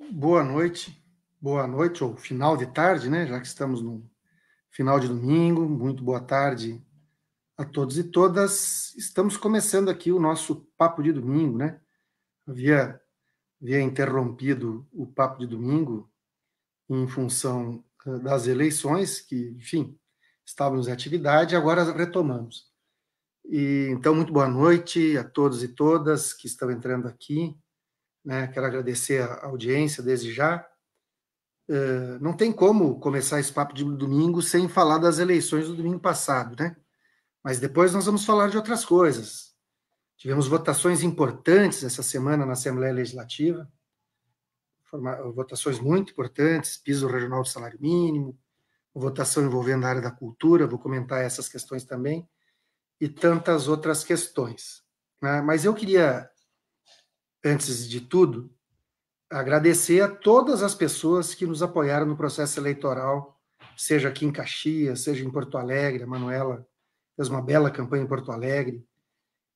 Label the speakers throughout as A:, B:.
A: Boa noite ou final de tarde, né? Já que estamos no final de domingo, muito boa tarde a todos e todas. Estamos começando aqui o nosso papo de domingo, né? Havia interrompido o papo de domingo em função das eleições, que, enfim, estávamos em atividade, agora retomamos. E então, muito boa noite a todos e todas que estão entrando aqui, né? Quero agradecer a audiência desde já. Não tem como começar esse papo de domingo sem falar das eleições do domingo passado, né? Mas depois nós vamos falar de outras coisas. Tivemos votações importantes essa semana na Assembleia Legislativa, votações muito importantes, piso regional do salário mínimo, votação envolvendo a área da cultura, vou comentar essas questões também, e tantas outras questões, né? Mas eu queria, antes de tudo, agradecer a todas as pessoas que nos apoiaram no processo eleitoral, seja aqui em Caxias, seja em Porto Alegre. A Manuela fez uma bela campanha em Porto Alegre,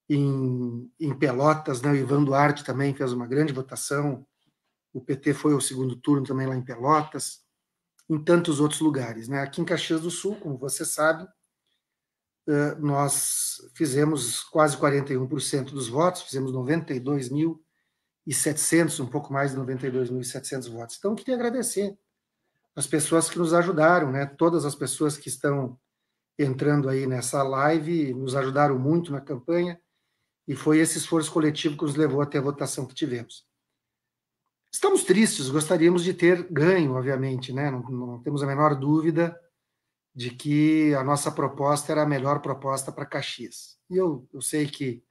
A: em Pelotas, né? O Ivan Duarte também fez uma grande votação, o PT foi ao segundo turno também lá em Pelotas, em tantos outros lugares, né? Aqui em Caxias do Sul, como você sabe, nós fizemos quase 41% dos votos, fizemos 92.700, um pouco mais de 92.700 votos. Então, eu queria agradecer as pessoas que nos ajudaram, né? Todas as pessoas que estão entrando aí nessa live nos ajudaram muito na campanha, e foi esse esforço coletivo que nos levou até a votação que tivemos. Estamos tristes, gostaríamos de ter ganho, obviamente, né? Não temos a menor dúvida de que a nossa proposta era a melhor proposta para Caxias. E eu sei que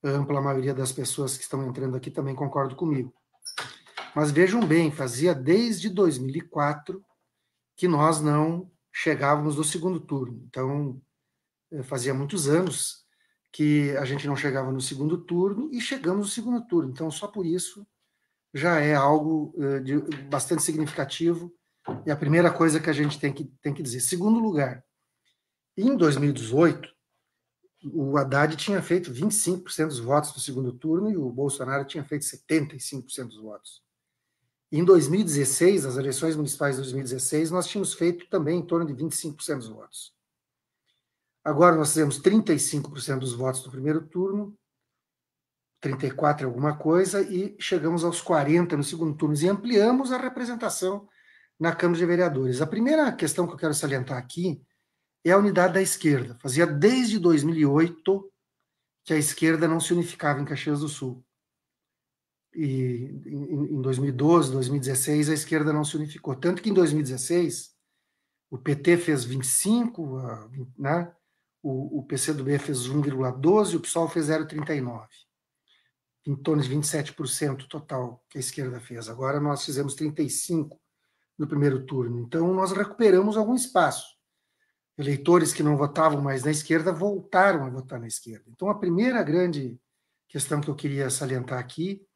A: a ampla maioria das pessoas que estão entrando aqui também concordam comigo. Mas vejam bem, fazia desde 2004 que nós não chegávamos no segundo turno. Então, fazia muitos anos que a gente não chegava no segundo turno e chegamos no segundo turno. Então, só por isso já é algo bastante significativo, e a primeira coisa que a gente tem que dizer. Segundo lugar, em 2018, o Haddad tinha feito 25% dos votos no segundo turno e o Bolsonaro tinha feito 75% dos votos. Em 2016, as eleições municipais de 2016, nós tínhamos feito também em torno de 25% dos votos. Agora nós fizemos 35% dos votos no primeiro turno, 34% alguma coisa, e chegamos aos 40% no segundo turno, e ampliamos a representação na Câmara de Vereadores. A primeira questão que eu quero salientar aqui é a unidade da esquerda. Fazia desde 2008 que a esquerda não se unificava em Caxias do Sul. E em 2012, 2016, a esquerda não se unificou. Tanto que em 2016, o PT fez 25%, né? O PCdoB fez 1,12%, o PSOL fez 0,39%. Em torno de 27% total que a esquerda fez. Agora nós fizemos 35% no primeiro turno. Então nós recuperamos algum espaço. Eleitores que não votavam mais na esquerda voltaram a votar na esquerda. Então a primeira grande questão que eu queria salientar aqui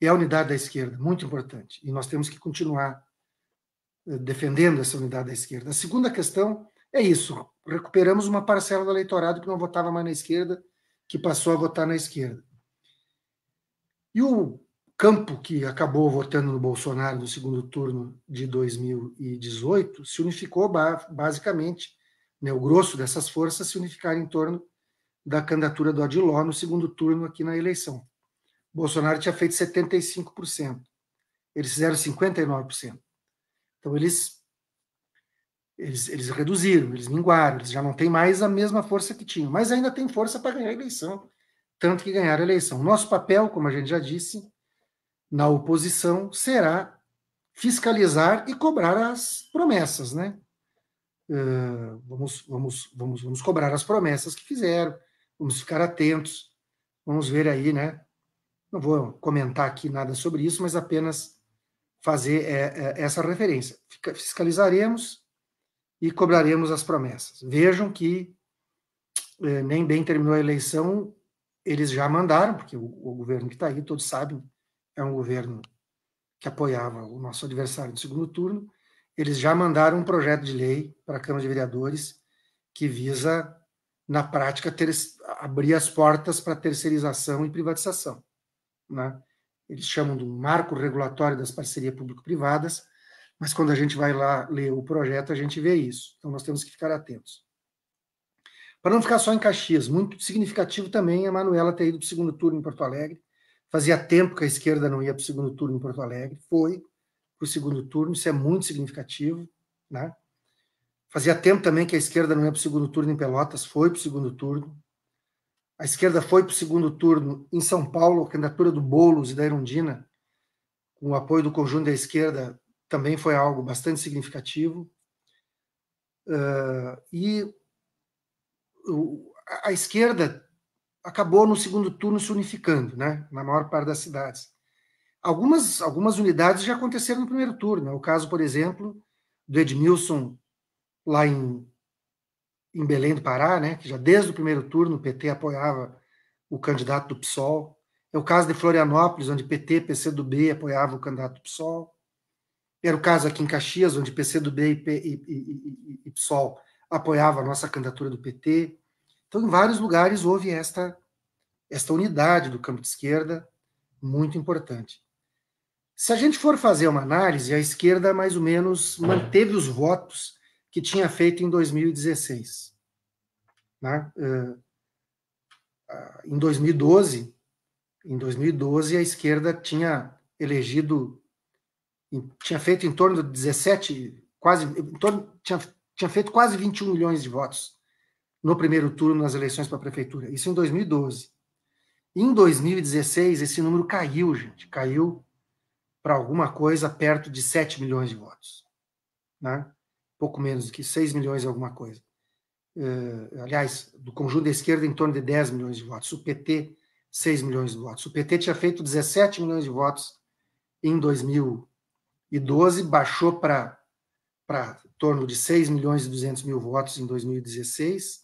A: é a unidade da esquerda, muito importante. E nós temos que continuar defendendo essa unidade da esquerda. A segunda questão é isso: recuperamos uma parcela do eleitorado que não votava mais na esquerda, que passou a votar na esquerda. E o campo que acabou votando no Bolsonaro no segundo turno de 2018 se unificou basicamente, né, o grosso dessas forças se unificaram em torno da candidatura do Adiló no segundo turno aqui na eleição. O Bolsonaro tinha feito 75%, eles fizeram 59%. Então eles reduziram, eles minguaram, eles já não têm mais a mesma força que tinham, mas ainda tem força para ganhar a eleição, tanto que ganharam a eleição. Nosso papel, como a gente já disse, na oposição, será fiscalizar e cobrar as promessas, né? Vamos cobrar as promessas que fizeram, vamos ficar atentos, vamos ver aí, né? Não vou comentar aqui nada sobre isso, mas apenas fazer essa referência. Fiscalizaremos e cobraremos as promessas. Vejam que nem bem terminou a eleição, eles já mandaram, porque o governo que está aí, todos sabem, é um governo que apoiava o nosso adversário no segundo turno, eles já mandaram um projeto de lei para a Câmara de Vereadores que visa, na prática, abrir as portas para terceirização e privatização, né? eles chamam de um marco regulatório das parcerias público-privadas, mas quando a gente vai lá ler o projeto, a gente vê isso. Então, nós temos que ficar atentos. Para não ficar só em Caxias, muito significativo também a Manuela ter ido para o segundo turno em Porto Alegre. Fazia tempo que a esquerda não ia para o segundo turno em Porto Alegre, foi para o segundo turno, isso é muito significativo, né? Fazia tempo também que a esquerda não ia para o segundo turno em Pelotas, foi para o segundo turno. A esquerda foi para o segundo turno em São Paulo, a candidatura do Boulos e da Erundina, com o apoio do conjunto da esquerda, também foi algo bastante significativo. E a esquerda acabou no segundo turno se unificando, né, na maior parte das cidades. Algumas unidades já aconteceram no primeiro turno. É o caso, por exemplo, do Edmilson, lá em Belém do Pará, né, que já desde o primeiro turno o PT apoiava o candidato do PSOL. É o caso de Florianópolis, onde PT, PCdoB apoiava o candidato do PSOL. Era o caso aqui em Caxias, onde PCdoB e PSOL apoiava a nossa candidatura do PT. Então, em vários lugares houve esta unidade do campo de esquerda, muito importante. Se a gente for fazer uma análise, a esquerda mais ou menos manteve os votos que tinha feito em 2016. Né? Em 2012, a esquerda tinha elegido, tinha feito em torno de 17, tinha feito quase 21 milhões de votos no primeiro turno nas eleições para a prefeitura. Isso em 2012. Em 2016, esse número caiu, gente. Caiu para alguma coisa perto de 7 milhões de votos. Né? Pouco menos do que 6 milhões e alguma coisa. Aliás, do conjunto da esquerda, em torno de 10 milhões de votos. O PT, 6 milhões de votos. O PT tinha feito 17 milhões de votos em 2012, baixou para em torno de 6 milhões e 200 mil votos em 2016,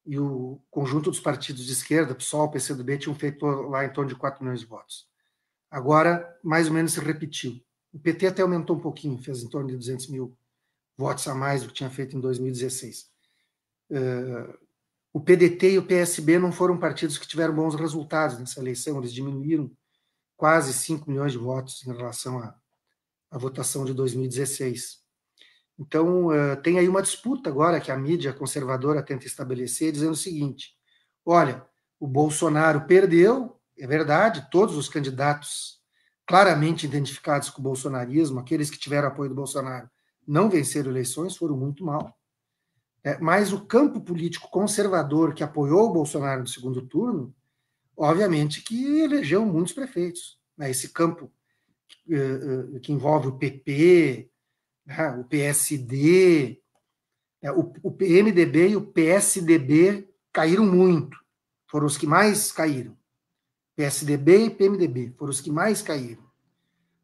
A: e o conjunto dos partidos de esquerda, PSOL, PCdoB, tinham feito lá em torno de 4 milhões de votos. Agora, mais ou menos, se repetiu. O PT até aumentou um pouquinho, fez em torno de 200 mil votos a mais do que tinha feito em 2016. O PDT e o PSB não foram partidos que tiveram bons resultados nessa eleição, eles diminuíram quase 5 milhões de votos em relação à votação de 2016. Então, tem aí uma disputa agora que a mídia conservadora tenta estabelecer, dizendo o seguinte: olha, o Bolsonaro perdeu, é verdade, todos os candidatos claramente identificados com o bolsonarismo, aqueles que tiveram apoio do Bolsonaro, não venceram eleições, foram muito mal. Mas o campo político conservador que apoiou o Bolsonaro no segundo turno, obviamente que elegeu muitos prefeitos. Esse campo que envolve o PP, o PSD, o PMDB e o PSDB caíram muito, foram os que mais caíram. PSDB e PMDB foram os que mais caíram.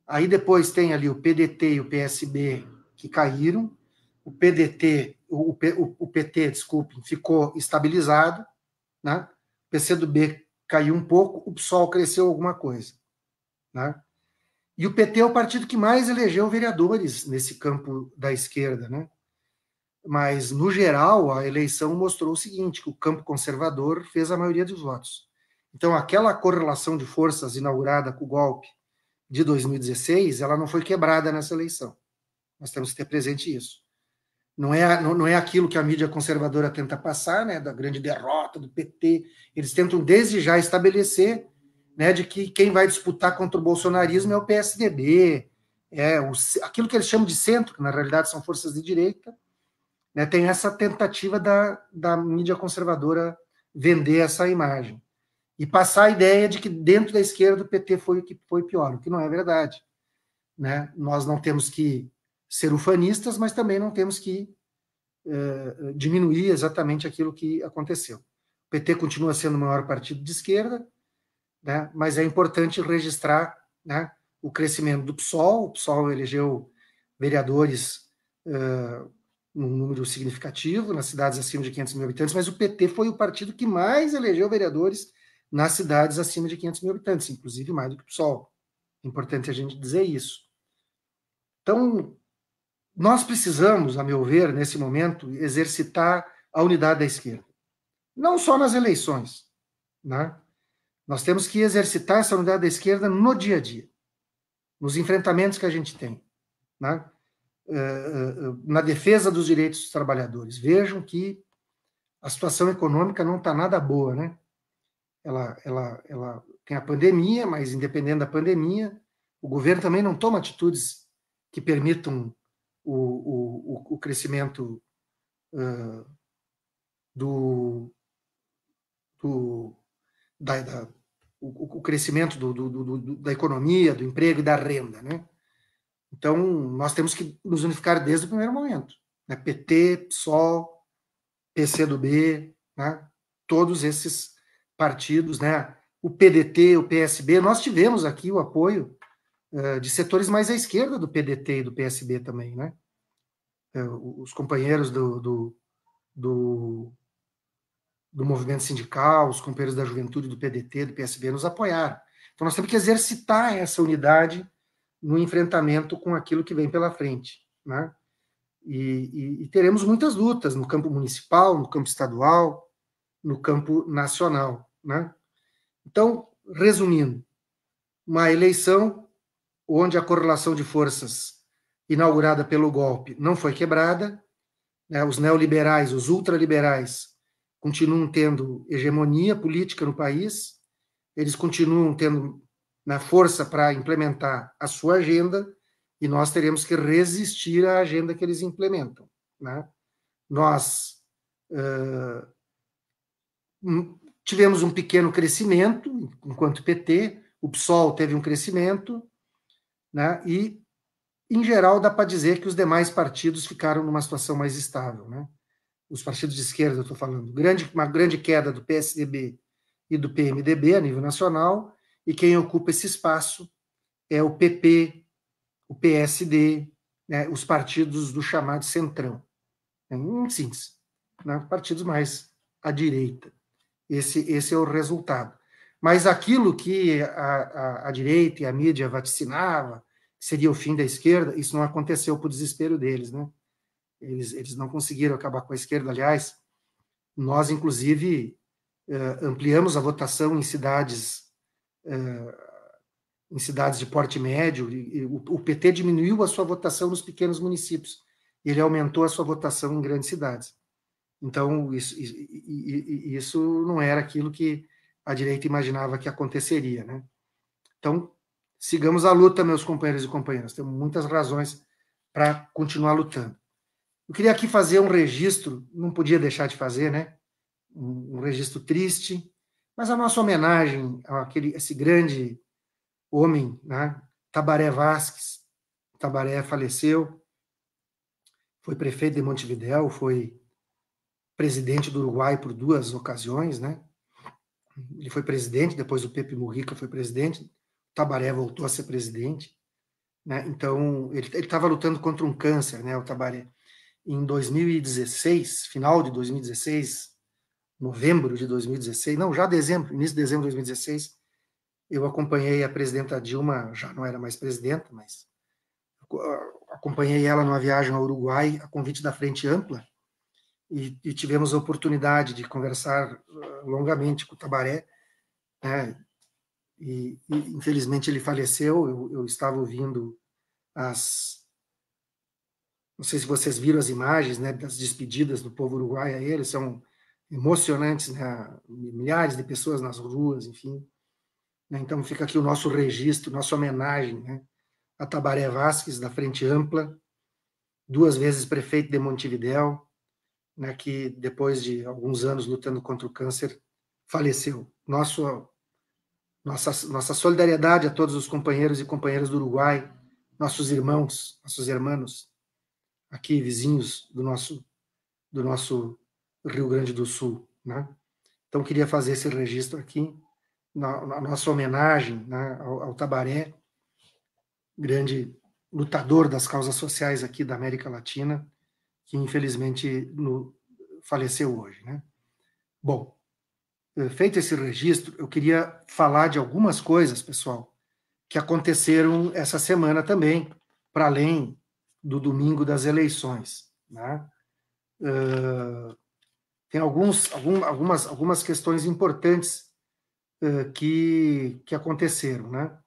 A: Aí depois tem ali o PDT e o PSB que caíram, o PT, desculpe, ficou estabilizado, né? O PCdoB caiu um pouco, o PSOL cresceu alguma coisa, né? E o PT é o partido que mais elegeu vereadores nesse campo da esquerda, né? Mas, no geral, a eleição mostrou o seguinte, que o campo conservador fez a maioria dos votos. Então, aquela correlação de forças inaugurada com o golpe de 2016, ela não foi quebrada nessa eleição. Nós temos que ter presente isso. Não é aquilo que a mídia conservadora tenta passar, né, da grande derrota do PT. Eles tentam, desde já, estabelecer, né, de que quem vai disputar contra o bolsonarismo é o PSDB, aquilo que eles chamam de centro, que na realidade são forças de direita, né, tem essa tentativa da mídia conservadora vender essa imagem e passar a ideia de que dentro da esquerda o PT foi o que foi pior, o que não é verdade. Né? Nós não temos que ser ufanistas, mas também não temos que diminuir exatamente aquilo que aconteceu. O PT continua sendo o maior partido de esquerda, né? Mas é importante registrar, né, o crescimento do PSOL. O PSOL elegeu vereadores num número significativo nas cidades acima de 500 mil habitantes, mas o PT foi o partido que mais elegeu vereadores nas cidades acima de 500 mil habitantes, inclusive mais do que o PSOL. É importante a gente dizer isso. Então, nós precisamos, a meu ver, nesse momento, exercitar a unidade da esquerda. Não só nas eleições, né? Nós temos que exercitar essa unidade da esquerda no dia a dia, nos enfrentamentos que a gente tem, né? Na defesa dos direitos dos trabalhadores. Vejam que a situação econômica não está nada boa, né? Ela tem a pandemia, mas independente da pandemia, o governo também não toma atitudes que permitam o crescimento do crescimento da economia, do emprego e da renda, né? Então, nós temos que nos unificar desde o primeiro momento, né? PT, PSOL, PCdoB, né? Todos esses partidos, né? O PDT, o PSB, nós tivemos aqui o apoio de setores mais à esquerda do PDT e do PSB também, né? Os companheiros do movimento sindical, os companheiros da juventude do PDT, do PSB nos apoiaram. Então nós temos que exercitar essa unidade no enfrentamento com aquilo que vem pela frente, né? E teremos muitas lutas no campo municipal, no campo estadual, no campo nacional, né? Então, resumindo, uma eleição onde a correlação de forças inaugurada pelo golpe não foi quebrada, né? Os neoliberais, os ultraliberais continuam tendo hegemonia política no país, eles continuam tendo força para implementar a sua agenda, e nós teremos que resistir à agenda que eles implementam, né? Nós tivemos um pequeno crescimento, enquanto PT, o PSOL teve um crescimento, né? E, em geral, dá para dizer que os demais partidos ficaram numa situação mais estável, né? Os partidos de esquerda, eu estou falando, uma grande queda do PSDB e do PMDB a nível nacional, e quem ocupa esse espaço é o PP, o PSD, né, os partidos do chamado Centrão. Em síntese, né, partidos mais à direita. Esse é o resultado. Mas aquilo que a direita e a mídia vaticinava, que seria o fim da esquerda, isso não aconteceu por desespero deles, né? Eles não conseguiram acabar com a esquerda. Aliás, nós, inclusive, ampliamos a votação em cidades de porte médio. E o PT diminuiu a sua votação nos pequenos municípios. Ele aumentou a sua votação em grandes cidades. Então, isso não era aquilo que a direita imaginava que aconteceria, né? Então, sigamos a luta, meus companheiros e companheiras. Temos muitas razões para continuar lutando. Eu queria aqui fazer um registro, não podia deixar de fazer, né? Um registro triste, mas a nossa homenagem a esse grande homem, né? Tabaré Vázquez. Tabaré faleceu, foi prefeito de Montevidéu, foi presidente do Uruguai por 2 ocasiões, né? Ele foi presidente, depois o Pepe Mujica foi presidente, Tabaré voltou a ser presidente, né? Então, ele estava lutando contra um câncer, né, o Tabaré. Em 2016, final de 2016, novembro de 2016, não, já dezembro, início de dezembro de 2016, eu acompanhei a presidenta Dilma, já não era mais presidenta, mas acompanhei ela numa viagem ao Uruguai, a convite da Frente Ampla, e tivemos a oportunidade de conversar longamente com o Tabaré, né? E infelizmente ele faleceu. Eu estava ouvindo não sei se vocês viram as imagens, né, das despedidas do povo uruguaio a ele, são emocionantes, né? Milhares de pessoas nas ruas, enfim, né? Então fica aqui o nosso registro, nossa homenagem, né, a Tabaré Vázquez, da Frente Ampla, 2 vezes prefeito de Montevidéu, né, que depois de alguns anos lutando contra o câncer, faleceu. Nossa solidariedade a todos os companheiros e companheiras do Uruguai, nossos irmãos, nossos hermanos, aqui vizinhos do nosso Rio Grande do Sul, né? Então, queria fazer esse registro aqui, na nossa homenagem, né, ao Tabaré, grande lutador das causas sociais aqui da América Latina, que infelizmente faleceu hoje, né? Bom, feito esse registro, eu queria falar de algumas coisas, pessoal, que aconteceram essa semana também, para além do domingo das eleições, né? Tem algumas questões importantes que aconteceram, né?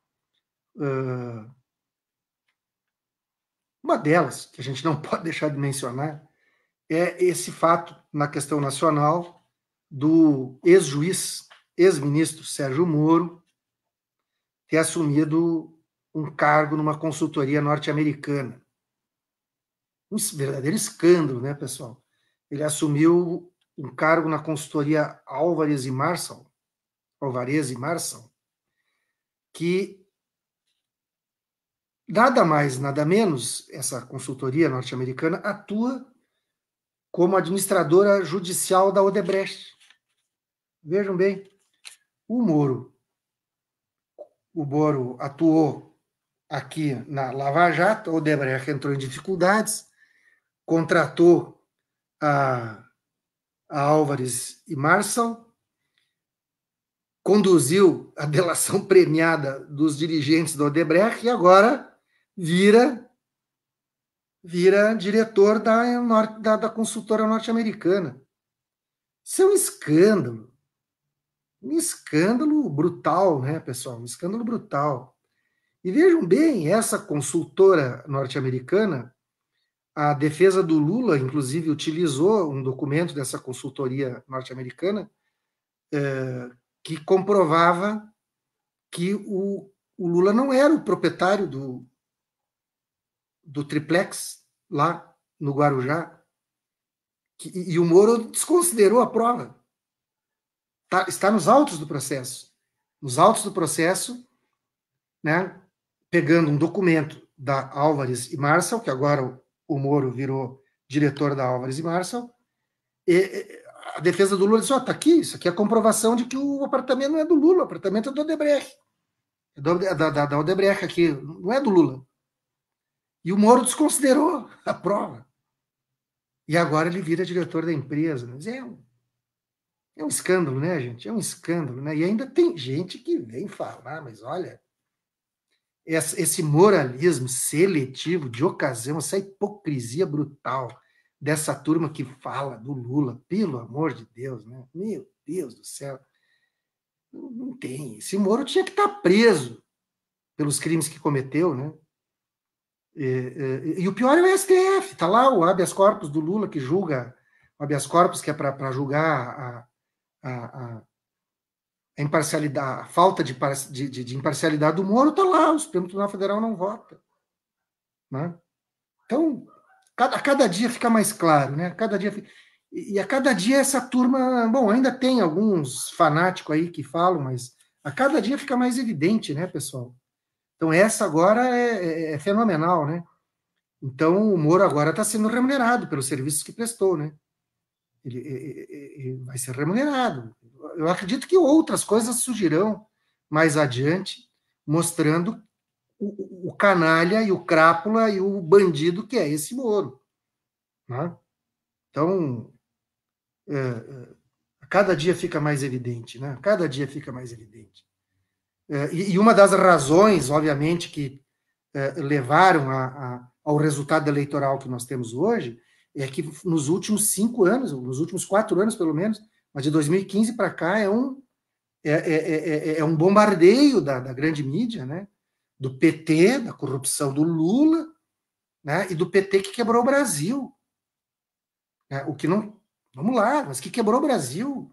A: Uma delas, que a gente não pode deixar de mencionar, é esse fato na questão nacional do ex-juiz, ex-ministro Sérgio Moro, ter assumido um cargo numa consultoria norte-americana. Um verdadeiro escândalo, né, pessoal? Ele assumiu um cargo na consultoria Álvarez e Marçal, que nada mais, nada menos, essa consultoria norte-americana atua como administradora judicial da Odebrecht. Vejam bem, o Moro atuou aqui na Lava Jato, a Odebrecht entrou em dificuldades, contratou a Álvarez e Marçal, conduziu a delação premiada dos dirigentes da Odebrecht e agora vira diretor da consultora norte-americana. Isso é um escândalo brutal, né, pessoal? Um escândalo brutal. E vejam bem, essa consultora norte-americana, a defesa do Lula, inclusive, utilizou um documento dessa consultoria norte-americana que comprovava que o Lula não era o proprietário do triplex lá no Guarujá. E o Moro desconsiderou a prova. Está nos autos do processo. Nos autos do processo, né, pegando um documento da Álvarez e Marçal, que agora o Moro virou diretor da Álvarez e Marçal, e a defesa do Lula disse, tá aqui, isso aqui é a comprovação de que o apartamento não é do Lula, o apartamento é do Odebrecht. É da Odebrecht aqui, não é do Lula. E o Moro desconsiderou a prova. E agora ele vira diretor da empresa. Mas é um escândalo, né, gente? É um escândalo, né? E ainda tem gente que vem falar, mas olha, esse moralismo seletivo de ocasião, essa hipocrisia brutal dessa turma que fala do Lula, pelo amor de Deus, né? Meu Deus do céu. Não tem. Esse Moro tinha que estar preso pelos crimes que cometeu, né? E o pior é o STF, tá lá o habeas corpus do Lula que julga, o habeas corpus que é para julgar a imparcialidade, a falta de imparcialidade do Moro, tá lá, o Supremo Tribunal Federal não vota, né? Então, a cada dia fica mais claro, né? A cada dia essa turma, bom, ainda tem alguns fanáticos aí que falam, mas a cada dia fica mais evidente, né, pessoal? Então, essa agora é fenomenal, né? Então, o Moro agora está sendo remunerado pelos serviços que prestou, né? Ele vai ser remunerado. Eu acredito que outras coisas surgirão mais adiante, mostrando o canalha e o crápula e o bandido que é esse Moro, né? Então, cada dia fica mais evidente, né? Cada dia fica mais evidente. E uma das razões, obviamente, que levaram ao resultado eleitoral que nós temos hoje é que nos últimos 5 anos, nos últimos 4 anos pelo menos, mas de 2015 para cá é um bombardeio da grande mídia, né? Do PT, da corrupção do Lula, né? E do PT que quebrou o Brasil. Né? O que não... Vamos lá, mas que quebrou o Brasil.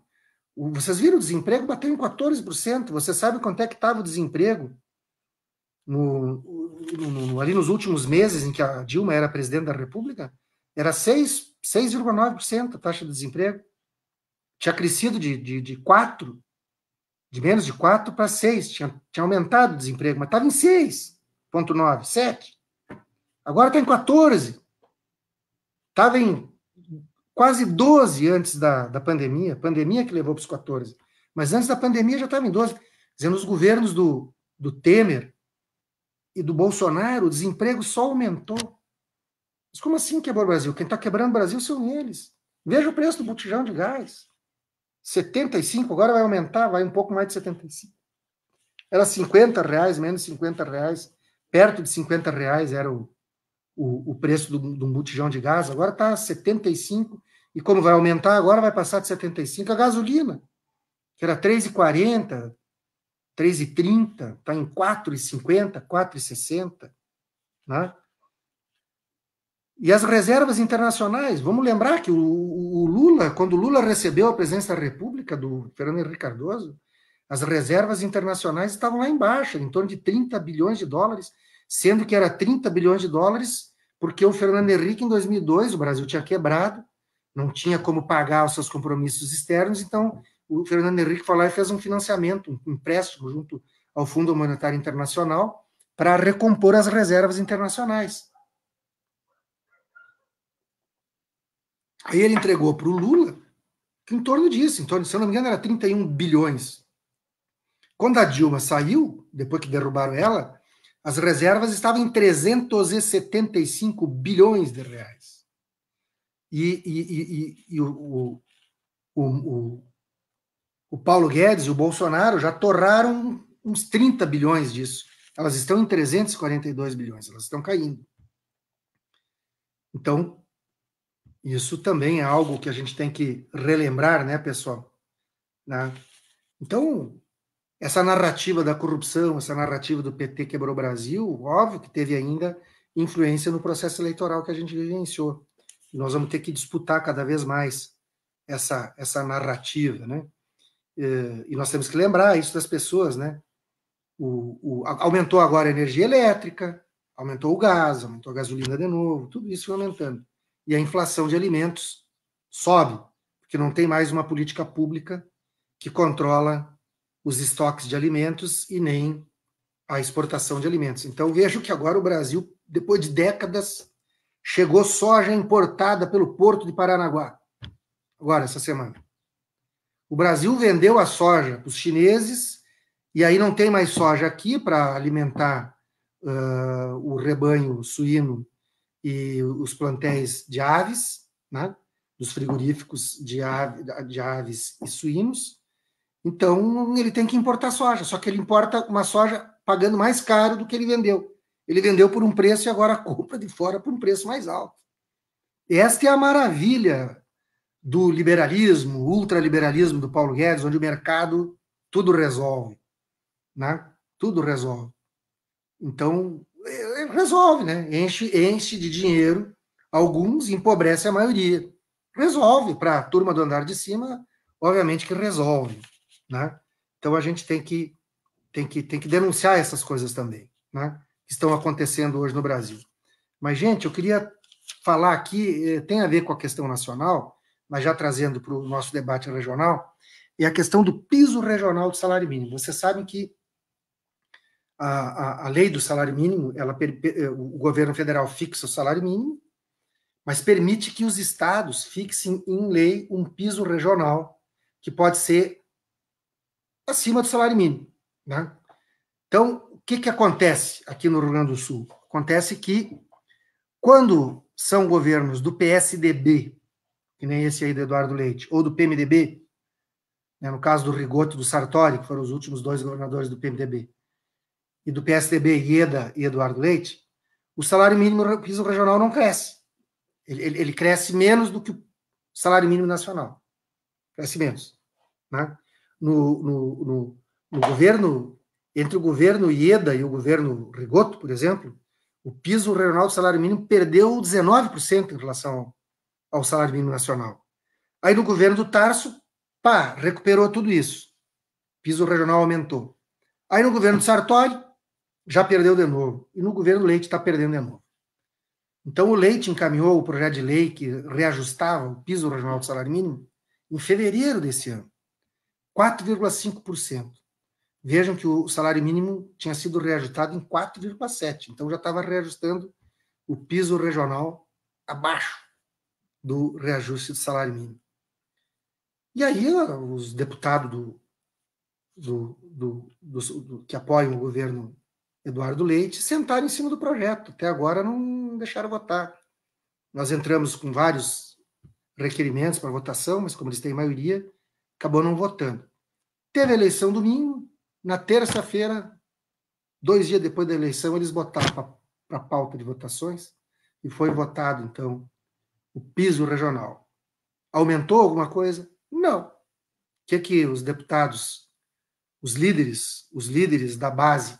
A: Vocês viram o desemprego? Bateu em 14%. Você sabe quanto é que estava o desemprego ali nos últimos meses em que a Dilma era presidente da República? Era 6,9% a taxa de desemprego. Tinha crescido de 4, de menos de 4 para 6. Tinha aumentado o desemprego, mas estava em 6,9, 7. Agora está em 14. Estava em quase 12 antes da pandemia. Pandemia que levou para os 14. Mas antes da pandemia já estava em 12. Dizendo, os governos do Temer e do Bolsonaro, o desemprego só aumentou. Mas como assim quebrou o Brasil? Quem está quebrando o Brasil são eles. Veja o preço do botijão de gás. 75, agora vai aumentar, vai um pouco mais de 75. Era R$50, menos R$50. Perto de R$50 era o preço de um botijão de gás. Agora está 75. E como vai aumentar, agora vai passar de 75. A gasolina, que era 3,40, 3,30, está em 4,50, 4,60, né? E as reservas internacionais, vamos lembrar que o Lula, quando o Lula recebeu a presidência da República do Fernando Henrique Cardoso, as reservas internacionais estavam lá embaixo, em torno de 30 bilhões de dólares, sendo que era 30 bilhões de dólares porque o Fernando Henrique, em 2002, o Brasil tinha quebrado, não tinha como pagar os seus compromissos externos, então o Fernando Henrique foi lá e fez um financiamento, um empréstimo junto ao Fundo Monetário Internacional para recompor as reservas internacionais. Aí ele entregou para o Lula em torno disso, se eu não me engano, era 31 bilhões. Quando a Dilma saiu, depois que derrubaram ela, as reservas estavam em 375 bilhões de reais. E o Paulo Guedes e o Bolsonaro já torraram uns 30 bilhões disso. Elas estão em 342 bilhões, elas estão caindo. Então, isso também é algo que a gente tem que relembrar, né, pessoal? Né? Então, essa narrativa da corrupção, essa narrativa do PT quebrou o Brasil, óbvio que teve ainda influência no processo eleitoral que a gente vivenciou. E nós vamos ter que disputar cada vez mais essa narrativa, né? E nós temos que lembrar isso das pessoas, né? Aumentou agora a energia elétrica, aumentou o gás, aumentou a gasolina de novo, tudo isso aumentando. E a inflação de alimentos sobe, porque não tem mais uma política pública que controla os estoques de alimentos e nem a exportação de alimentos. Então, vejo que agora o Brasil, depois de décadas, chegou soja importada pelo Porto de Paranaguá, agora, essa semana. O Brasil vendeu a soja para os chineses, e aí não tem mais soja aqui para alimentar o rebanho suíno e os plantéis de aves, né? Dos frigoríficos de aves e suínos. Então, ele tem que importar soja, só que ele importa uma soja pagando mais caro do que ele vendeu. Ele vendeu por um preço e agora compra de fora por um preço mais alto. Esta é a maravilha do liberalismo, ultraliberalismo do Paulo Guedes, onde o mercado tudo resolve, né? Tudo resolve. Então, resolve, né? Enche de dinheiro alguns e empobrece a maioria. Resolve. Para a turma do andar de cima, obviamente que resolve, né? Então a gente tem que denunciar essas coisas também, né? Que estão acontecendo hoje no Brasil. Mas, gente, eu queria falar aqui, tem a ver com a questão nacional, mas já trazendo para o nosso debate regional, é a questão do piso regional do salário mínimo. Vocês sabem que a lei do salário mínimo, o governo federal fixa o salário mínimo, mas permite que os estados fixem em lei um piso regional que pode ser acima do salário mínimo, né? Então, o que acontece aqui no Rio Grande do Sul? Acontece que, quando são governos do PSDB, que nem esse aí do Eduardo Leite, ou do PMDB, né, no caso do Rigoto e do Sartori, que foram os últimos dois governadores do PMDB, e do PSDB, Ieda e Eduardo Leite, o salário mínimo no piso regional não cresce. Ele cresce menos do que o salário mínimo nacional. Cresce menos. Né? No governo, entre o governo Ieda e o governo Rigoto, por exemplo, o piso regional do salário mínimo perdeu 19% em relação ao salário mínimo nacional. Aí no governo do Tarso, recuperou tudo isso. O piso regional aumentou. Aí no governo do Sartori, já perdeu de novo. E no governo Leite está perdendo de novo. Então o Leite encaminhou o projeto de lei que reajustava o piso regional do salário mínimo em fevereiro desse ano. 4,5%. Vejam que o salário mínimo tinha sido reajustado em 4,7%. Então já estava reajustando o piso regional abaixo do reajuste do salário mínimo. E aí os deputados que apoiam o governo Eduardo Leite sentaram em cima do projeto. Até agora não deixaram votar. Nós entramos com vários requerimentos para votação, mas como eles têm maioria, acabou não votando. Teve a eleição domingo, na terça-feira, 2 dias depois da eleição, eles botaram para a pauta de votações e foi votado, então, o piso regional. Aumentou alguma coisa? Não. O que os deputados os líderes da base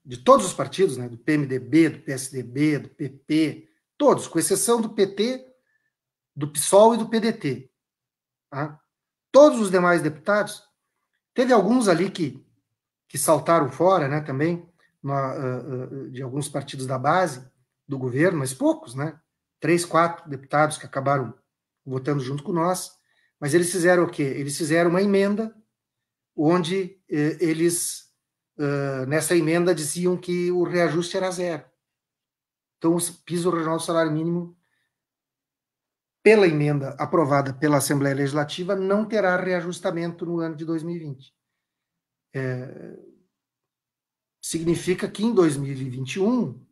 A: de todos os partidos, né, do PMDB, do PSDB, do PP, todos, com exceção do PT, do PSOL e do PDT. Tá? Todos os demais deputados, teve alguns ali que saltaram fora, né, também, de alguns partidos da base do governo, mas poucos, né? 3, 4 deputados que acabaram votando junto com nós, mas eles fizeram o quê? Eles fizeram uma emenda onde eles, nessa emenda, diziam que o reajuste era zero. Então, o piso regional do salário mínimo, pela emenda aprovada pela Assembleia Legislativa, não terá reajustamento no ano de 2020. Significa que em 2021,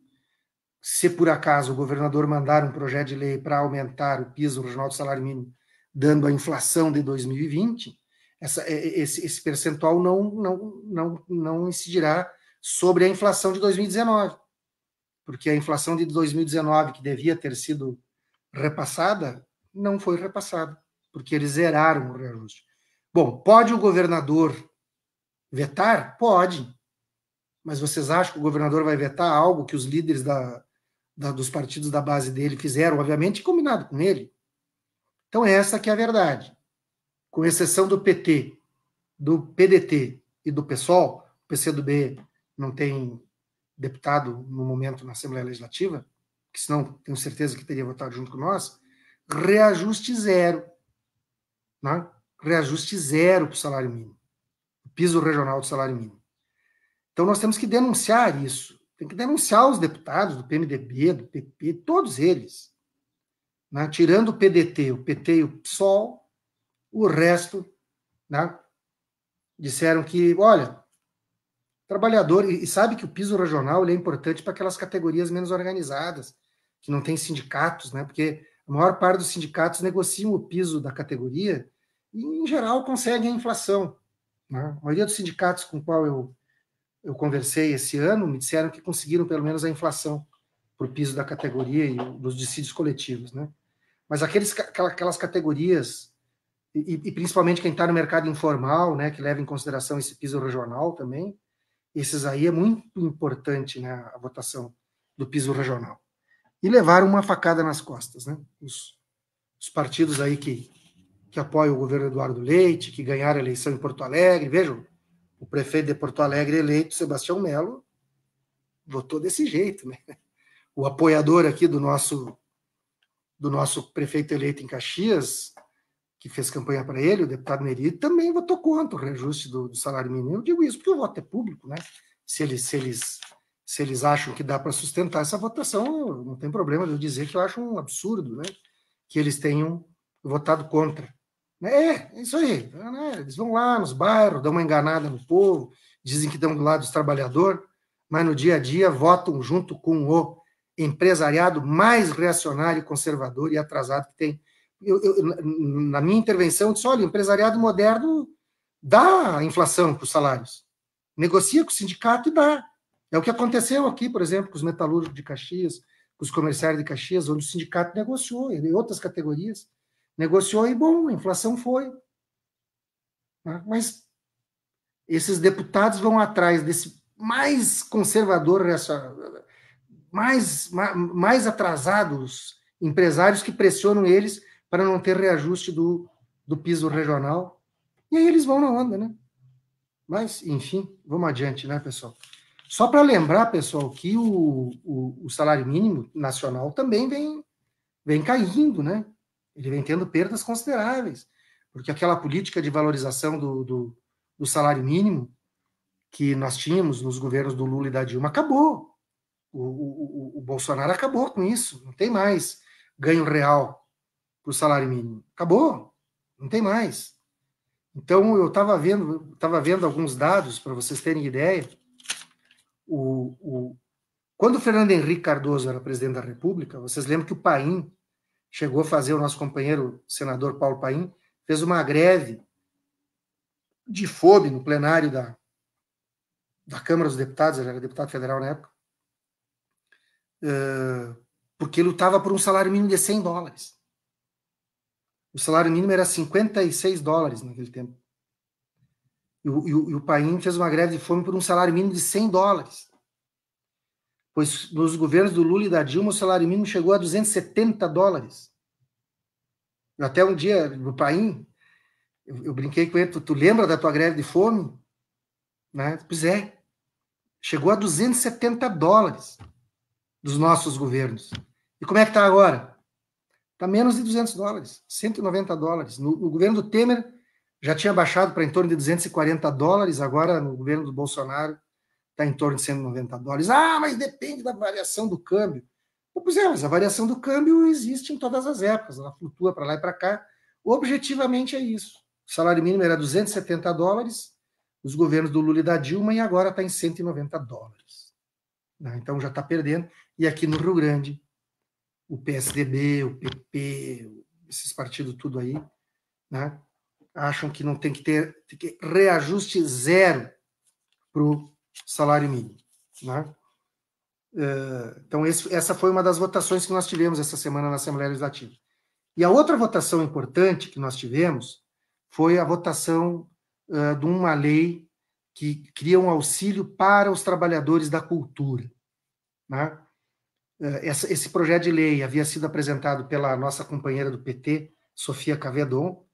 A: se por acaso o governador mandar um projeto de lei para aumentar o piso regional do salário mínimo, dando a inflação de 2020, esse percentual não incidirá sobre a inflação de 2019, porque a inflação de 2019, que devia ter sido repassada, não foi repassada, porque eles zeraram o reajuste. Bom, pode o governador vetar? Pode. Mas vocês acham que o governador vai vetar algo que os líderes dos partidos da base dele fizeram, obviamente, combinado com ele? Então, essa que é a verdade. Com exceção do PT, do PDT e do PSOL, o PCdoB não tem deputado no momento na Assembleia Legislativa, que senão tenho certeza que teria votado junto com nós, reajuste zero. Né? Reajuste zero para o salário mínimo. O piso regional do salário mínimo. Então, nós temos que denunciar isso. Tem que denunciar os deputados do PMDB, do PP, todos eles. Né? Tirando o PDT, o PT e o PSOL, o resto, né? Disseram que, olha, trabalhador, e sabe que o piso regional ele é importante para aquelas categorias menos organizadas, que não tem sindicatos, né? Porque a maior parte dos sindicatos negociam o piso da categoria e, em geral, conseguem a inflação. Né? A maioria dos sindicatos com qual eu conversei esse ano me disseram que conseguiram pelo menos a inflação para o piso da categoria e dos dissídios coletivos, né? Mas aquelas categorias, e principalmente quem está no mercado informal, né, que leva em consideração esse piso regional também, esses aí é muito importante, né, a votação do piso regional. E levaram uma facada nas costas, né? Os partidos aí que apoiam o governo Eduardo Leite, que ganharam a eleição em Porto Alegre, vejam, o prefeito de Porto Alegre eleito, Sebastião Melo, votou desse jeito, né? O apoiador aqui do nosso prefeito eleito em Caxias, que fez campanha para ele, o deputado Neri, também votou contra o reajuste do salário mínimo. Eu digo isso porque o voto é público, né? Se eles acham que dá para sustentar essa votação, não tem problema de eu dizer que eu acho um absurdo, né? Que eles tenham votado contra. É isso aí. Né? Eles vão lá nos bairros, dão uma enganada no povo, dizem que estão do lado dos trabalhadores, mas no dia a dia votam junto com o empresariado mais reacionário, conservador e atrasado que tem. Na minha intervenção, eu disse, olha, o empresariado moderno dá inflação para os salários. Negocia com o sindicato e dá. É o que aconteceu aqui, por exemplo, com os metalúrgicos de Caxias, com os comerciários de Caxias, onde o sindicato negociou, em outras categorias, negociou e, bom, a inflação foi. Mas esses deputados vão atrás desse mais conservador, mais atrasados empresários que pressionam eles para não ter reajuste do piso regional. E aí eles vão na onda, né? Mas, enfim, vamos adiante, né, pessoal? Só para lembrar, pessoal, que o salário mínimo nacional também vem caindo, né? Ele vem tendo perdas consideráveis, porque aquela política de valorização do salário mínimo que nós tínhamos nos governos do Lula e da Dilma acabou. O Bolsonaro acabou com isso, não tem mais ganho real para o salário mínimo. Acabou, não tem mais. Então, eu estava vendo alguns dados, para vocês terem ideia. Quando o Fernando Henrique Cardoso era presidente da República, vocês lembram que o Paim chegou a fazer, o nosso companheiro senador Paulo Paim, fez uma greve de fome no plenário da Câmara dos Deputados, ele era deputado federal na época, porque lutava por um salário mínimo de $100. O salário mínimo era 56 dólares naquele tempo. E o Paim fez uma greve de fome por um salário mínimo de 100 dólares. Pois nos governos do Lula e da Dilma, o salário mínimo chegou a 270 dólares. Até um dia, no Paim, eu brinquei com ele, tu lembra da tua greve de fome? Né? Pois é, chegou a 270 dólares dos nossos governos. E como é que está agora? Está menos de 200 dólares, 190 dólares. No governo do Temer, já tinha baixado para em torno de 240 dólares, agora no governo do Bolsonaro está em torno de 190 dólares. Ah, mas depende da variação do câmbio. Pois é, mas a variação do câmbio existe em todas as épocas, ela flutua para lá e para cá. Objetivamente é isso. O salário mínimo era 270 dólares, os governos do Lula e da Dilma, e agora está em 190 dólares. Então já está perdendo. E aqui no Rio Grande, o PSDB, o PP, esses partidos tudo aí, né, acham que não tem que reajuste zero para o salário mínimo. Né? Então, essa foi uma das votações que nós tivemos essa semana na Assembleia Legislativa. E a outra votação importante que nós tivemos foi a votação de uma lei que cria um auxílio para os trabalhadores da cultura. Né? Esse projeto de lei havia sido apresentado pela nossa companheira do PT, Sofia Cavedon.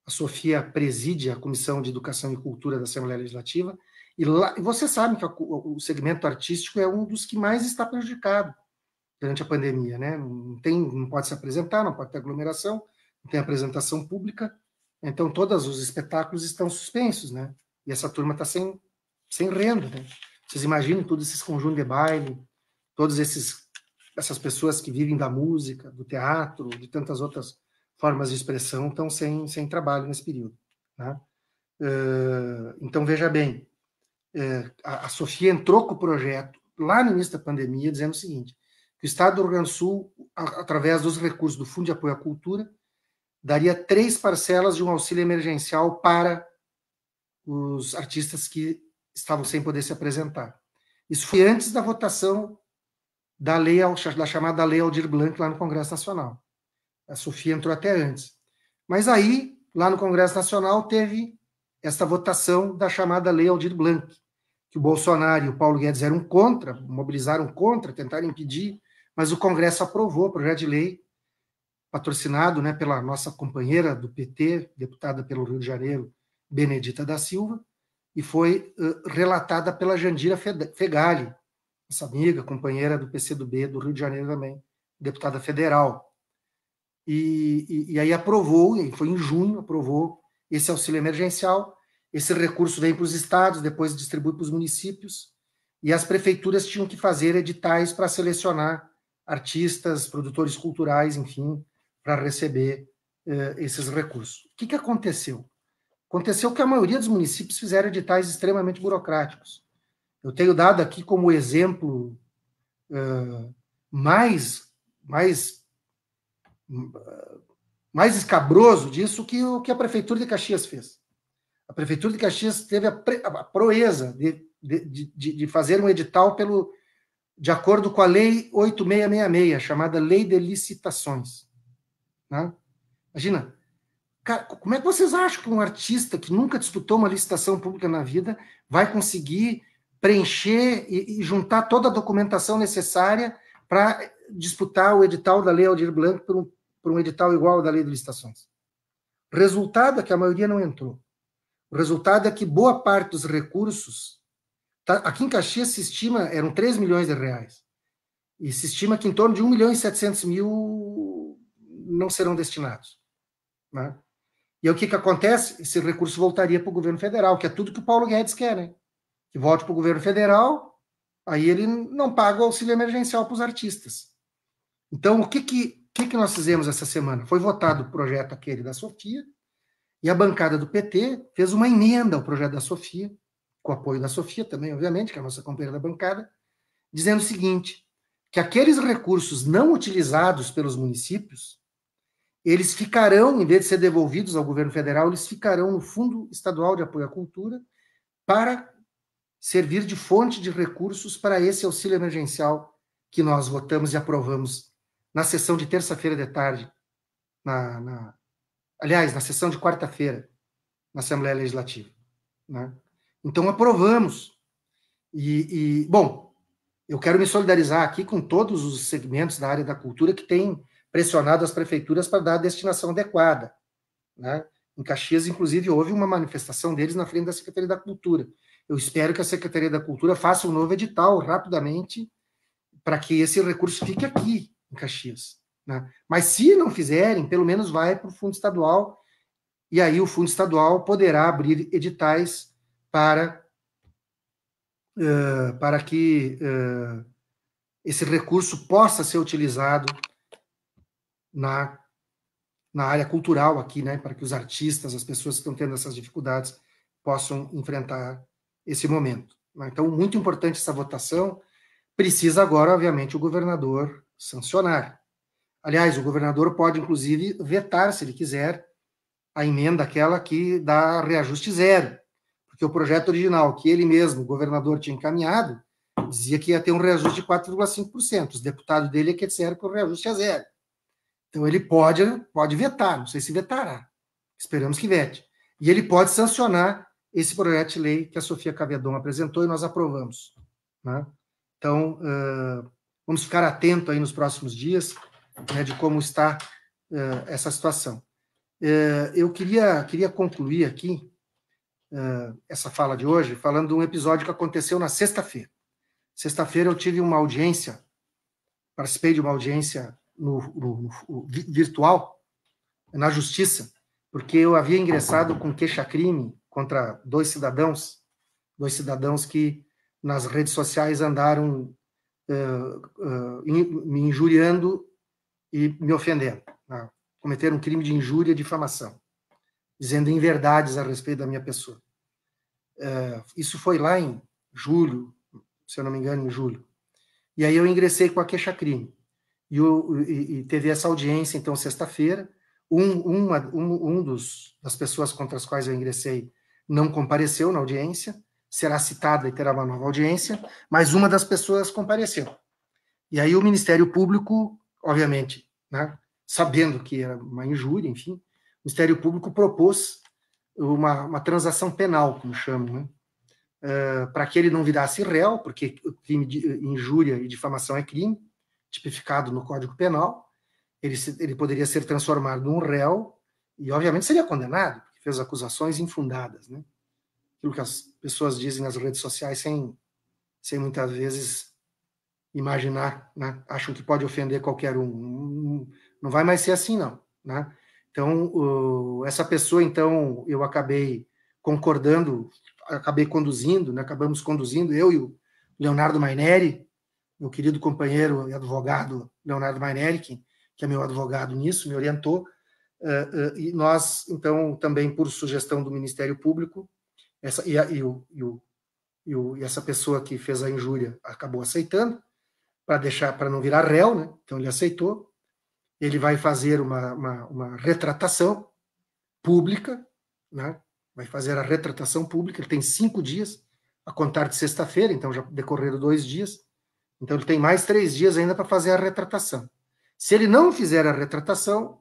A: A Sofia preside a Comissão de Educação e Cultura da Assembleia Legislativa, e você sabe que o segmento artístico é um dos que mais está prejudicado durante a pandemia, né? Não pode se apresentar, não pode ter aglomeração, não tem apresentação pública, então todos os espetáculos estão suspensos, né? E essa turma está sem renda, né? Vocês imaginem todos esses conjuntos de baile, todas essas pessoas que vivem da música, do teatro, de tantas outras formas de expressão, estão sem trabalho nesse período. Né? Então, veja bem, a Sofia entrou com o projeto lá no início da pandemia, dizendo o seguinte, que o Estado do Rio Grande do Sul, através dos recursos do Fundo de Apoio à Cultura, daria 3 parcelas de um auxílio emergencial para os artistas que estavam sem poder se apresentar. Isso foi antes da votação da chamada Lei Aldir Blanc lá no Congresso Nacional. A Sofia entrou até antes. Mas aí, lá no Congresso Nacional, teve essa votação da chamada Lei Aldir Blanc, que o Bolsonaro e o Paulo Guedes eram contra, mobilizaram contra, tentaram impedir, mas o Congresso aprovou o projeto de lei, patrocinado, né, pela nossa companheira do PT, deputada pelo Rio de Janeiro, Benedita da Silva, e foi relatada pela Jandira Fegali, essa amiga, companheira do PCdoB do Rio de Janeiro também, deputada federal. E aí aprovou, e foi em junho, aprovou esse auxílio emergencial. Esse recurso vem para os estados, depois distribui para os municípios, e as prefeituras tinham que fazer editais para selecionar artistas, produtores culturais, enfim, para receber esses recursos. O que aconteceu? Aconteceu que a maioria dos municípios fizeram editais extremamente burocráticos. Eu tenho dado aqui como exemplo mais escabroso disso o que a Prefeitura de Caxias fez. A Prefeitura de Caxias teve a proeza de fazer um edital de acordo com a Lei 8666, chamada Lei de Licitações. Né? Imagina, cara, como é que vocês acham que um artista que nunca disputou uma licitação pública na vida vai conseguir preencher e juntar toda a documentação necessária para disputar o edital da Lei Aldir Blanc por um edital igual ao da Lei de Licitações? O resultado é que a maioria não entrou. O resultado é que boa parte dos recursos, aqui em Caxias se estima, eram 3 milhões de reais, e se estima que em torno de 1 milhão e 700 mil não serão destinados. Né? E aí, o que acontece? Esse recurso voltaria para o governo federal, que é tudo que o Paulo Guedes quer, né? Que volte para o governo federal, aí ele não paga o auxílio emergencial para os artistas. Então, o que nós fizemos essa semana? Foi votado o projeto aquele da Sofia, e a bancada do PT fez uma emenda ao projeto da Sofia, com o apoio da Sofia também, obviamente, que é a nossa companheira da bancada, dizendo o seguinte, que aqueles recursos não utilizados pelos municípios, eles ficarão, em vez de ser devolvidos ao governo federal, eles ficarão no Fundo Estadual de Apoio à Cultura para servir de fonte de recursos para esse auxílio emergencial que nós votamos e aprovamos na sessão de terça-feira de tarde, na aliás, na sessão de quarta-feira, na Assembleia Legislativa, né? Então, aprovamos. Bom, eu quero me solidarizar aqui com todos os segmentos da área da cultura que têm pressionado as prefeituras para dar a destinação adequada, né? Em Caxias, inclusive, houve uma manifestação deles na frente da Secretaria da Cultura. Eu espero que a Secretaria da Cultura faça um novo edital rapidamente para que esse recurso fique aqui, em Caxias, né? Mas se não fizerem, pelo menos vai para o Fundo Estadual, e aí o Fundo Estadual poderá abrir editais para que esse recurso possa ser utilizado na área cultural aqui, né, para que os artistas, as pessoas que estão tendo essas dificuldades, possam enfrentar esse momento. Então, muito importante essa votação. Precisa agora, obviamente, o governador sancionar. Aliás, o governador pode, inclusive, vetar, se ele quiser, a emenda aquela que dá reajuste zero. Porque o projeto original, que ele mesmo, o governador, tinha encaminhado, dizia que ia ter um reajuste de 4,5%. Os deputados dele é que disseram que o reajuste é zero. Então, ele pode vetar, não sei se vetará. Esperamos que vete. E ele pode sancionar esse projeto de lei que a Sofia Cavedon apresentou e nós aprovamos, né? Então, vamos ficar atentos aí nos próximos dias, né, de como está essa situação. Eu queria concluir aqui essa fala de hoje falando de um episódio que aconteceu na sexta-feira. Sexta-feira eu tive uma audiência, participei de uma audiência no virtual, na Justiça, porque eu havia ingressado com queixa-crime contra dois cidadãos que nas redes sociais andaram me injuriando e me ofendendo. Né? Cometeram um crime de injúria e difamação, dizendo inverdades a respeito da minha pessoa. Isso foi lá em julho, se eu não me engano, em julho. E aí eu ingressei com a queixa-crime. E teve essa audiência, então, sexta-feira. Das pessoas contra as quais eu ingressei não compareceu na audiência, será citada e terá uma nova audiência, mas uma das pessoas compareceu. E aí o Ministério Público, obviamente, né, sabendo que era uma injúria, enfim, o Ministério Público propôs uma transação penal, como chamam, né, para que ele não virasse réu, porque o crime de injúria e difamação é crime, tipificado no Código Penal, ele poderia ser transformado num réu e, obviamente, seria condenado, porque fez acusações infundadas, né? Aquilo que as pessoas dizem nas redes sociais sem muitas vezes imaginar, né? Acham que pode ofender qualquer um. Não vai mais ser assim, não, né? Então, essa pessoa, então, eu acabei concordando, acabamos conduzindo, eu e o Leonardo Maineri, meu querido companheiro e advogado Leonardo Maineri, que é meu advogado nisso, me orientou, e nós, então, também por sugestão do Ministério Público, essa pessoa que fez a injúria acabou aceitando, para não virar réu, né? Então ele aceitou, ele vai fazer uma retratação pública, né? Vai fazer a retratação pública, ele tem 5 dias, a contar de sexta-feira, então já decorreram 2 dias, então ele tem mais 3 dias ainda para fazer a retratação. Se ele não fizer a retratação,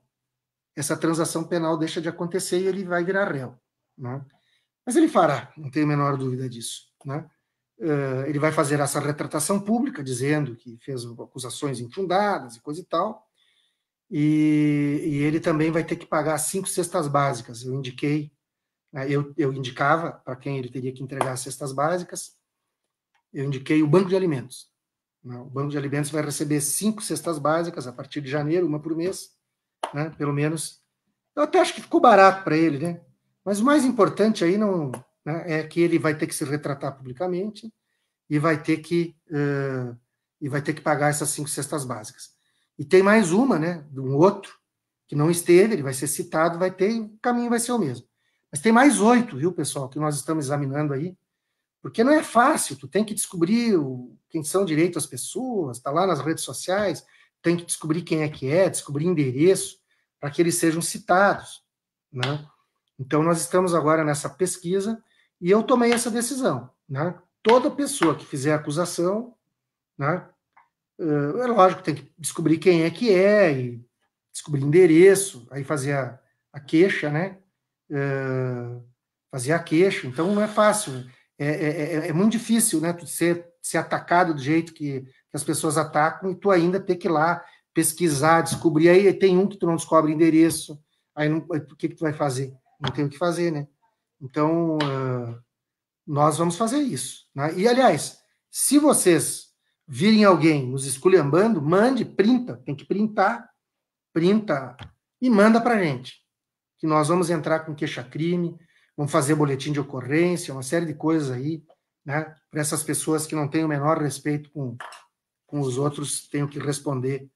A: essa transação penal deixa de acontecer e ele vai virar réu, né? Mas ele fará, não tenho a menor dúvida disso, né? Ele vai fazer essa retratação pública, dizendo que fez acusações infundadas e coisa e tal, e ele também vai ter que pagar 5 cestas básicas. Eu indiquei, eu indicava para quem ele teria que entregar as cestas básicas, eu indiquei o Banco de Alimentos. O Banco de Alimentos vai receber 5 cestas básicas a partir de janeiro, uma por mês, né, pelo menos. Eu até acho que ficou barato para ele, né? Mas o mais importante aí não, né, é que ele vai ter que se retratar publicamente e vai ter que pagar essas 5 cestas básicas. E tem mais uma, né, de um outro que não esteve, ele vai ser citado, vai ter, e o caminho vai ser o mesmo. Mas tem mais 8, viu, pessoal, que nós estamos examinando aí, porque não é fácil, tu tem que descobrir quem são direito as pessoas, tá lá nas redes sociais, tem que descobrir quem é, descobrir endereço, para que eles sejam citados, né? Então, nós estamos agora nessa pesquisa e eu tomei essa decisão, né? Toda pessoa que fizer acusação, né? É lógico, tem que descobrir quem é e descobrir endereço, aí fazer a queixa, né? Fazer a queixa. Então, não é fácil. É muito difícil, né? Tu ser atacado do jeito que as pessoas atacam e tu ainda ter que ir lá pesquisar, descobrir. Aí tem um que tu não descobre endereço. Aí o que tu vai fazer? Não tem o que fazer, né? Então, nós vamos fazer isso. Né? E, aliás, se vocês virem alguém nos esculhambando, mande, printa. Tem que printa e manda para a gente. Que nós vamos entrar com queixa-crime, vamos fazer boletim de ocorrência, uma série de coisas aí, né? Para essas pessoas que não têm o menor respeito com os outros, tenham que responder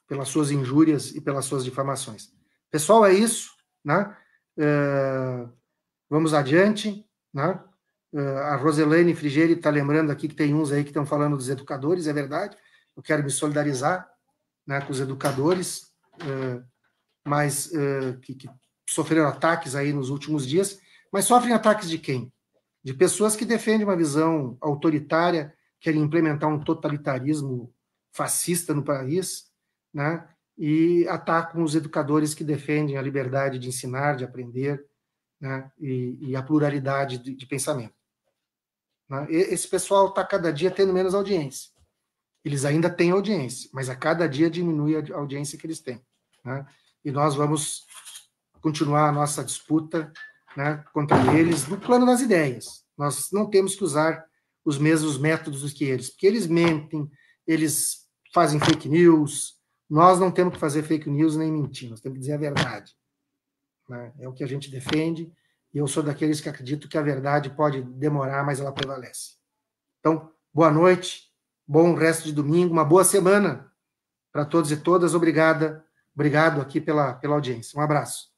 A: pelas suas injúrias e pelas suas difamações. Pessoal, é isso, né? Vamos adiante, né? A Roselaine Frigeri está lembrando aqui que tem uns aí que estão falando dos educadores, é verdade. Eu quero me solidarizar, né, com os educadores, mas que sofreram ataques aí nos últimos dias. Mas sofrem ataques de quem? De pessoas que defendem uma visão autoritária, querem implementar um totalitarismo fascista no país, né? E atacam os educadores que defendem a liberdade de ensinar, de aprender, né? E a pluralidade de pensamento. Né? Esse pessoal está cada dia tendo menos audiência. Eles ainda têm audiência, mas a cada dia diminui a audiência que eles têm. Né? E nós vamos continuar a nossa disputa, né, contra eles no plano das ideias. Nós não temos que usar os mesmos métodos que eles, porque eles mentem, eles fazem fake news. Nós não temos que fazer fake news nem mentir, nós temos que dizer a verdade. Né? É o que a gente defende, e eu sou daqueles que acredito que a verdade pode demorar, mas ela prevalece. Então, boa noite, bom resto de domingo, uma boa semana para todos e todas. Obrigado aqui pela audiência. Um abraço.